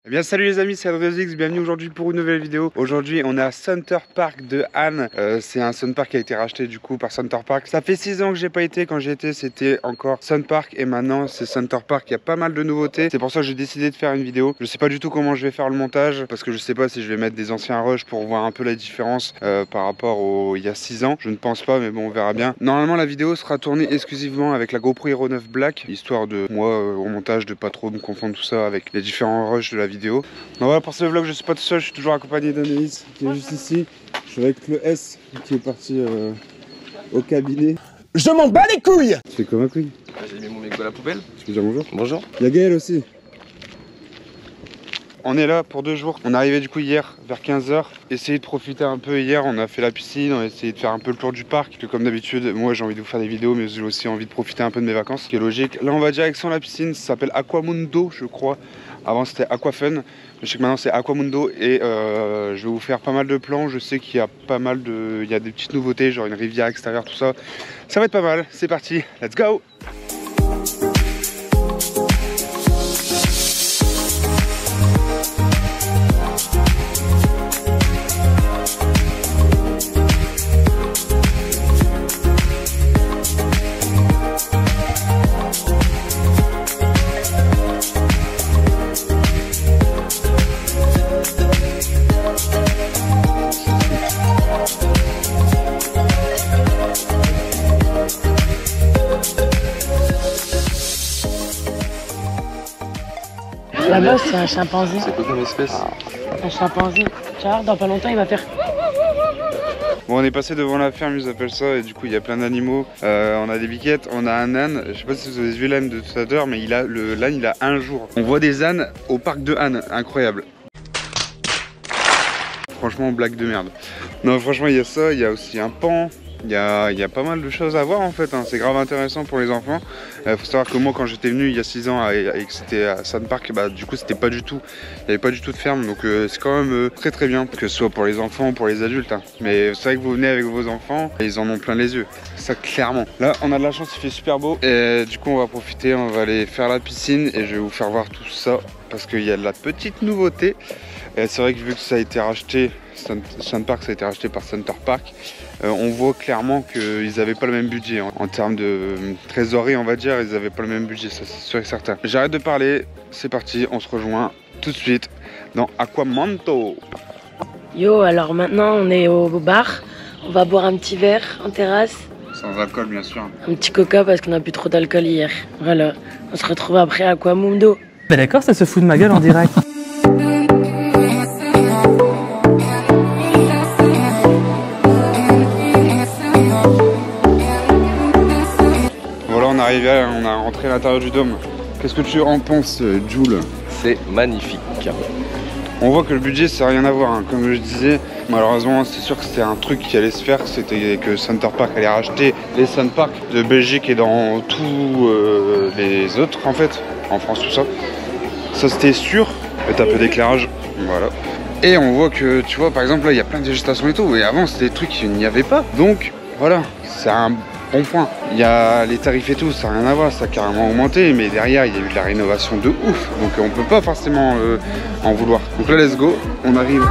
Eh bien salut les amis, c'est Adrezix, bienvenue aujourd'hui pour une nouvelle vidéo. Aujourd'hui on est à Center Park de Anne. C'est un Sun Park qui a été racheté du coup par Center Park. Ça fait 6 ans que j'ai pas été, quand j'y étais c'était encore Sun Park et maintenant c'est Center Park. Il y a pas mal de nouveautés, c'est pour ça que j'ai décidé de faire une vidéo. Je sais pas du tout comment je vais faire le montage parce que je sais pas si je vais mettre des anciens rushs pour voir un peu la différence par rapport au il y a 6 ans. Je ne pense pas mais bon on verra bien. Normalement la vidéo sera tournée exclusivement avec la GoPro Hero 9 Black, histoire de moi au montage de pas trop me confondre tout ça avec les différents rushs de la vidéo. Donc voilà, pour ce vlog je suis pas tout seul, je suis toujours accompagné d'Anaïs qui est juste ici. Je suis avec le S qui est parti au cabinet. Je m'en bats les couilles. C'est comme un couille. J'ai mis mon mec dans la poubelle. Tu peux dire bonjour? Bonjour. Il y a Gaël aussi. On est là pour 2 jours. On est arrivé du coup hier vers 15 h. Essayer de profiter un peu hier. On a fait la piscine, on a essayé de faire un peu le tour du parc. Que comme d'habitude, moi j'ai envie de vous faire des vidéos, mais j'ai aussi envie de profiter un peu de mes vacances, ce qui est logique. Là on va direction la piscine, ça s'appelle Aquamundo je crois. Avant c'était Aquafun. Je sais que maintenant c'est Aquamundo et je vais vous faire pas mal de plans. Je sais qu'il y a pas mal de... Il y a des petites nouveautés, genre une rivière extérieure, tout ça. Ça va être pas mal, c'est parti, let's go! Là-bas, c'est un chimpanzé. C'est quoi comme espèce? Un chimpanzé. Tu vois, dans pas longtemps, il va faire... Bon, on est passé devant la ferme, ils appellent ça, et du coup il y a plein d'animaux. On a des biquettes, on a un âne. Je sais pas si vous avez vu l'âne de tout à l'heure, mais l'âne il a 1 jour. On voit des ânes au parc de Anne, incroyable. Franchement, blague de merde. Non, franchement, il y a ça, il y a aussi un pan. Il y a pas mal de choses à voir en fait, hein. C'est grave intéressant pour les enfants. Faut savoir que moi quand j'étais venu il y a 6 ans et que c'était à Sun Park, bah du coup c'était pas du tout, il n'y avait pas du tout de ferme, donc c'est quand même très bien, que ce soit pour les enfants ou pour les adultes, hein. Mais c'est vrai que vous venez avec vos enfants et ils en ont plein les yeux, ça clairement. Là on a de la chance, il fait super beau et du coup on va profiter, on va aller faire la piscine et je vais vous faire voir tout ça parce qu'il y a de la petite nouveauté. C'est vrai que vu que ça a été racheté, Sun Park ça a été racheté par Center Park, on voit clairement qu'ils n'avaient pas le même budget en termes de trésorerie, on va dire, ils n'avaient pas le même budget, ça c'est sûr et certain. J'arrête de parler, c'est parti, on se rejoint tout de suite dans Aquamundo. Yo, alors maintenant on est au bar, on va boire un petit verre en terrasse. Sans alcool bien sûr. Un petit coca parce qu'on a bu trop d'alcool hier. Voilà, on se retrouve après à Aquamundo. Bah d'accord, ça se fout de ma gueule en direct. On a rentré à l'intérieur du dôme. Qu'est-ce que tu en penses, Jules? C'est magnifique. On voit que le budget ça n'a rien à voir, hein. Comme je disais, malheureusement c'est sûr que c'était un truc qui allait se faire, c'était que Center Park allait racheter les Sun Park de Belgique et dans tous les autres en fait, en France tout ça. Ça c'était sûr, et un peu d'éclairage, voilà. Et on voit que, tu vois, par exemple là il y a plein de végétation et tout, et avant c'était des trucs qu'il n'y avait pas, donc voilà, c'est un bon point. Il y a les tarifs et tout, ça n'a rien à voir, ça a carrément augmenté, mais derrière il y a eu de la rénovation de ouf, donc on peut pas forcément en vouloir. Donc là let's go, on arrive à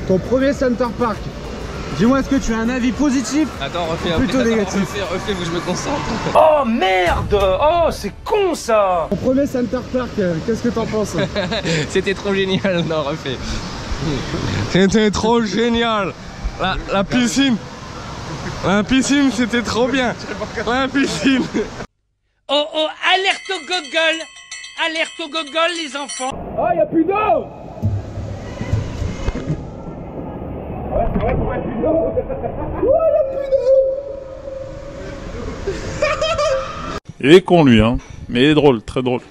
Ton premier Center Park. Dis-moi, est-ce que tu as un avis positif? Attends, refais plutôt négatif. Refais, faut que je me concentre. Oh merde! Oh, c'est con ça! Ton premier Center Park, qu'est-ce que t'en penses? C'était trop génial, non, refais. C'était trop génial. La piscine. La piscine, c'était trop bien. La piscine. Oh oh, alerte au gogol! Alerte au gogol, les enfants! Oh, y'a plus d'eau! Il est con lui, hein, mais il est drôle, très drôle.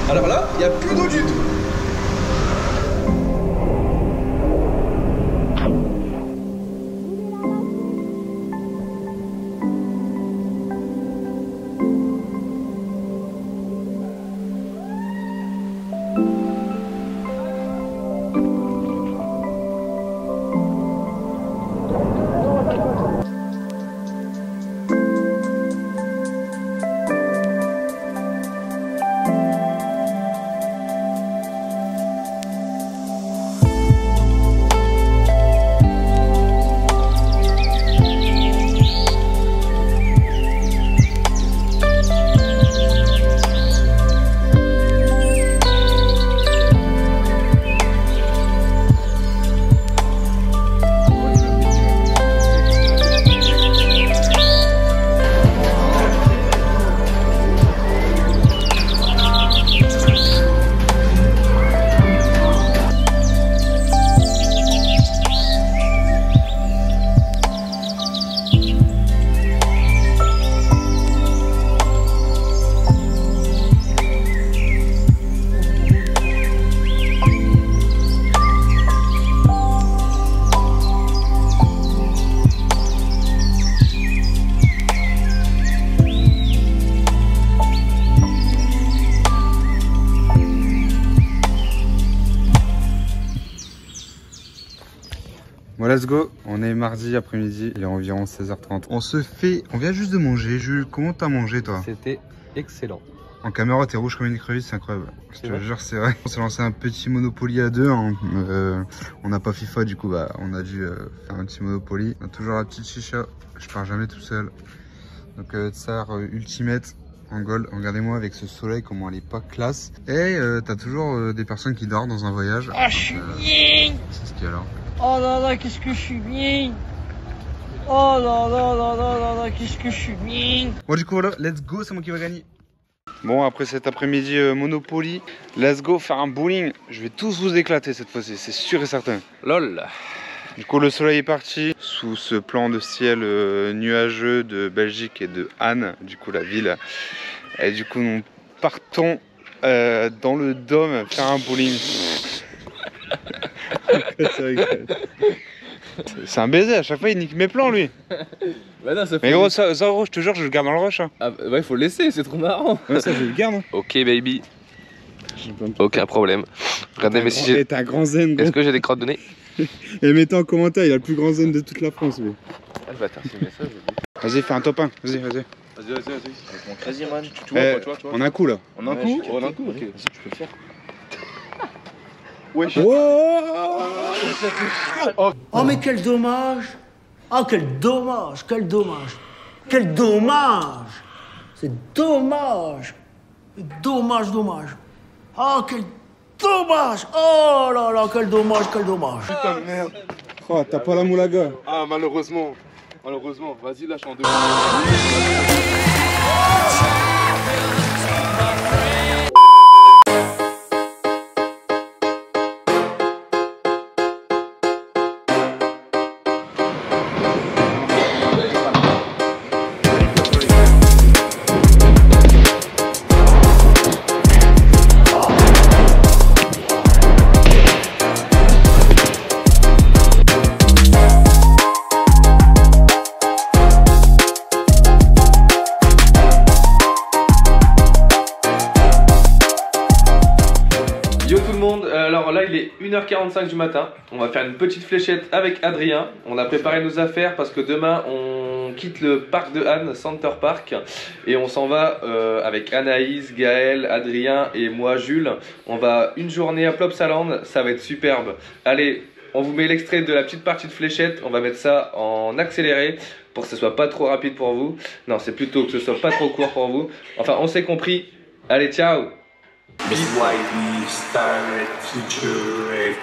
Alors là, il n'y a plus d'eau du tout. Bon, let's go. On est mardi après-midi, il est environ 16h30. On vient juste de manger. Jules, comment t'as mangé toi? C'était excellent. En caméra, t'es rouge comme une écrevisse, c'est incroyable. Je te jure, c'est vrai. On s'est lancé un petit Monopoly à deux. Hein. On n'a pas FIFA, du coup, bah, on a dû faire un petit Monopoly. On a toujours la petite chicha. Je pars jamais tout seul. Donc, Tsar Ultimate en gold. Regardez-moi avec ce soleil, comment elle est pas classe. Et t'as toujours des personnes qui dorment dans un voyage. Ah, je suis bien! C'est ce qu'il y a là. Oh là là, qu'est-ce que je suis bien! Oh là là là là là là, qu'est-ce que je suis bien! Bon, du coup, voilà, let's go, c'est moi qui va gagner. Bon, après cet après-midi Monopoly, let's go faire un bowling. Je vais tous vous éclater cette fois-ci, c'est sûr et certain. Lol. Du coup, le soleil est parti sous ce plan de ciel nuageux de Belgique et de Anne, du coup la ville. Et du coup, nous partons dans le Dôme faire un bowling. C'est un baiser, à chaque fois il nique mes plans lui. Bah non, ça fait... Mais gros, ça gros, je te jure, je le garde dans le rush. Hein. Ah bah ouais, faut le laisser, c'est trop marrant. Ouais, ça je le garde. Hein. Ok baby. Aucun problème. Regardez, mais si j'ai... T'es un grand zen. Est-ce que j'ai des crottes de nez? Et mettez en commentaire, il a le plus grand zen de toute la France lui. Ah le bâtard, c'est ça. Vas-y, fais un top 1, vas-y. Vas-y. Vas-y man, Tu vois, on a un coup là. On a un coup? On a un coup, ok. Vas-y, tu peux le faire. Wesh. Oh mais quel dommage! Oh quel dommage! Quel dommage! Quel dommage! C'est dommage! Dommage, dommage! Oh quel dommage! Oh là là, quel dommage, quel dommage! Putain de merde. Oh, t'as pas la moulaga. Ah malheureusement. Malheureusement. Vas-y, lâche en deux. Alors là il est 1h45 du matin. On va faire une petite fléchette avec Adrien. On a préparé nos affaires parce que demain on quitte le parc de Anne, Center Park. Et on s'en va avec Anaïs, Gaël, Adrien et moi Jules. On va une journée à Plopsaland, ça va être superbe. Allez, on vous met l'extrait de la petite partie de fléchette. On va mettre ça en accéléré pour que ce soit pas trop rapide pour vous. Non, c'est plutôt que ce soit pas trop court pour vous. Enfin, on s'est compris. Allez, ciao. This is why we started future